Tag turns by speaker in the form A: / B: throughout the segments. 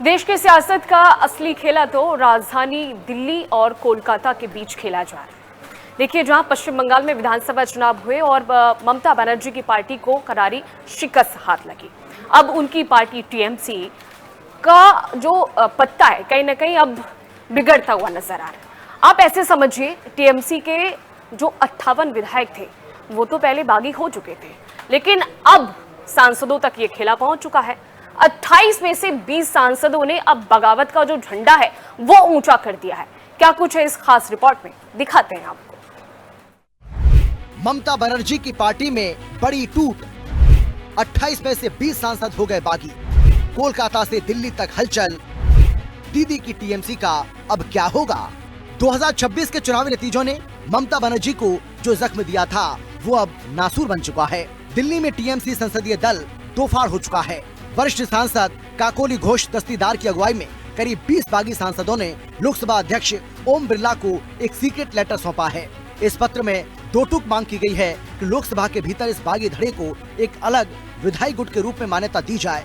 A: देश की सियासत का असली खेला तो राजधानी दिल्ली और कोलकाता के बीच खेला जा रहा है। देखिए, जहां पश्चिम बंगाल में विधानसभा चुनाव हुए और ममता बनर्जी की पार्टी को करारी शिकस्त हाथ लगी। अब उनकी पार्टी टीएमसी का जो पत्ता है कहीं ना कहीं अब बिगड़ता हुआ नजर आ रहा है। आप ऐसे समझिए, टीएमसी के जो 58 विधायक थे वो तो पहले बागी हो चुके थे, लेकिन अब सांसदों तक ये खेला पहुंच चुका है। 28 में से 20 सांसदों ने अब बगावत का जो झंडा है वो ऊंचा कर दिया है। क्या कुछ है इस खास रिपोर्ट में, दिखाते हैं आपको।
B: ममता बनर्जी की पार्टी में बड़ी टूट, 28 में से 20 सांसद हो गए बागी। कोलकाता से दिल्ली तक हलचल, दीदी की टीएमसी का अब क्या होगा? 2026 के चुनावी नतीजों ने ममता बनर्जी को जो जख्म दिया था वो अब नासूर बन चुका है। दिल्ली में टीएमसी संसदीय दल दो फाड़ हो चुका है। वरिष्ठ सांसद काकोली घोष दस्तीदार की अगुवाई में करीब 20 बागी सांसदों ने लोकसभा अध्यक्ष ओम बिरला को एक सीक्रेट लेटर सौंपा है। इस पत्र में दो टूक मांग की गई है कि लोकसभा के भीतर इस बागी धड़े को एक अलग विधायी गुट के रूप में मान्यता दी जाए।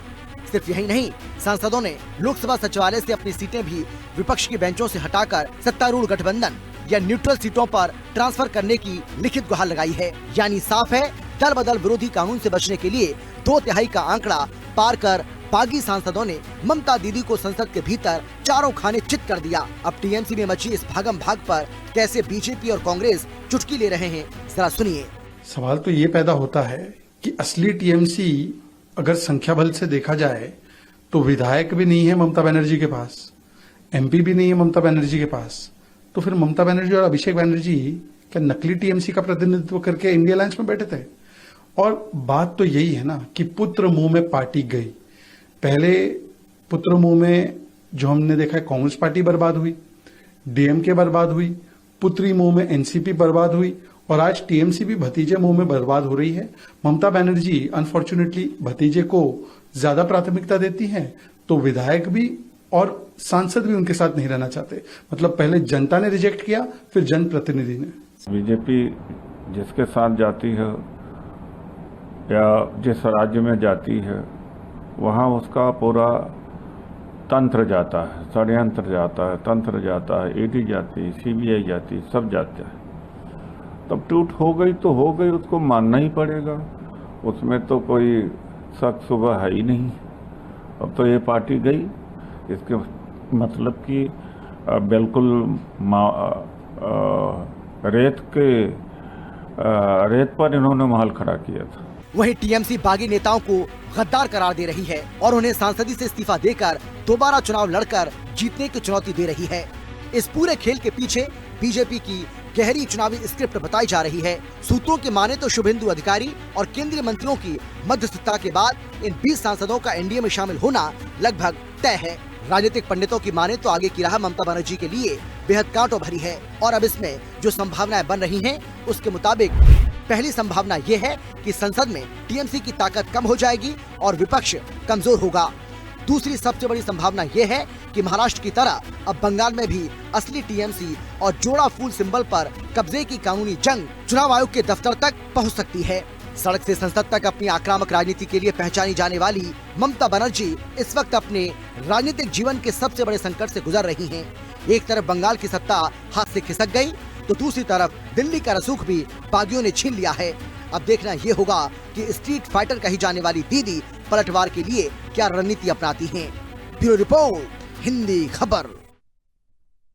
B: सिर्फ यही नहीं, सांसदों ने लोकसभा सचिवालय से अपनी सीटें भी विपक्ष की बेंचों से हटाकर सत्तारूढ़ गठबंधन या न्यूट्रल सीटों पर ट्रांसफर करने की लिखित गुहार लगाई है। यानी साफ है, दल बदल विरोधी कानून से बचने के लिए 2/3 का आंकड़ा पार कर बागी सांसदों ने ममता दीदी को संसद के भीतर चारों खाने चित कर दिया। अब टीएमसी में मची इस भागम भाग पर कैसे बीजेपी और कांग्रेस चुटकी ले रहे हैं, जरा सुनिए।
C: सवाल तो ये पैदा होता है कि असली टीएमसी अगर संख्या बल से देखा जाए तो विधायक भी नहीं है ममता बनर्जी के पास, एमपी भी नहीं है ममता बनर्जी के पास, तो फिर ममता बनर्जी और अभिषेक बनर्जी क्या नकली टीएमसी का प्रतिनिधित्व करके इंडिया अलायंस में बैठे थे? और बात तो यही है ना कि पुत्र मुंह में पार्टी गई। पहले पुत्र मुंह में जो हमने देखा है, कांग्रेस पार्टी बर्बाद हुई, डीएमके बर्बाद हुई, पुत्री मुंह में एनसीपी बर्बाद हुई और आज टीएमसी भी भतीजे मुंह में बर्बाद हो रही है। ममता बनर्जी अनफॉर्चुनेटली भतीजे को ज्यादा प्राथमिकता देती हैं, तो विधायक भी और सांसद भी उनके साथ नहीं रहना चाहते। मतलब पहले जनता ने रिजेक्ट किया, फिर जनप्रतिनिधि ने।
D: बीजेपी जिसके साथ जाती है या जिस राज्य में जाती है वहाँ उसका पूरा तंत्र जाता है, षड्यंत्र जाता है, तंत्र जाता है, ईडी जाती है, सीबीआई जाती है, सब जाता है। तब टूट हो गई तो हो गई, उसको मानना ही पड़ेगा, उसमें तो कोई शक सुबह है ही नहीं। अब तो ये पार्टी गई, इसके मतलब कि बिल्कुल रेत पर इन्होंने महल खड़ा किया था।
B: वहीं टीएमसी बागी नेताओं को गद्दार करार दे रही है और उन्हें सांसदी से इस्तीफा देकर दोबारा चुनाव लड़कर जीतने की चुनौती दे रही है। इस पूरे खेल के पीछे बीजेपी की गहरी चुनावी स्क्रिप्ट बताई जा रही है। सूत्रों की माने तो शुभेंदु अधिकारी और केंद्रीय मंत्रियों की मध्यस्थता के बाद इन 20 सांसदों का एनडीए में शामिल होना लगभग तय है। राजनीतिक पंडितों की माने तो आगे की राह ममता बनर्जी के लिए बेहद कांटों भरी है और अब इसमें जो संभावनाएं बन रही हैं, उसके मुताबिक पहली संभावना ये है कि संसद में टीएमसी की ताकत कम हो जाएगी और विपक्ष कमजोर होगा। दूसरी सबसे बड़ी संभावना ये है कि महाराष्ट्र की तरह अब बंगाल में भी असली टीएमसी और जोड़ा फूल सिंबल पर कब्जे की कानूनी जंग चुनाव आयोग के दफ्तर तक पहुंच सकती है। सड़क से संसद तक अपनी आक्रामक राजनीति के लिए पहचानी जाने वाली ममता बनर्जी इस वक्त अपने राजनीतिक जीवन के सबसे बड़े संकट से गुजर रही हैं। एक तरफ बंगाल की सत्ता हाथ से खिसक गई तो दूसरी तरफ दिल्ली का रसूख भी बागियों ने छीन लिया है। अब देखना ये होगा कि स्ट्रीट फाइटर कही जाने वाली दीदी पलटवार के लिए क्या रणनीति अपनाती हैं। ब्यूरो रिपोर्ट, हिंदी खबर।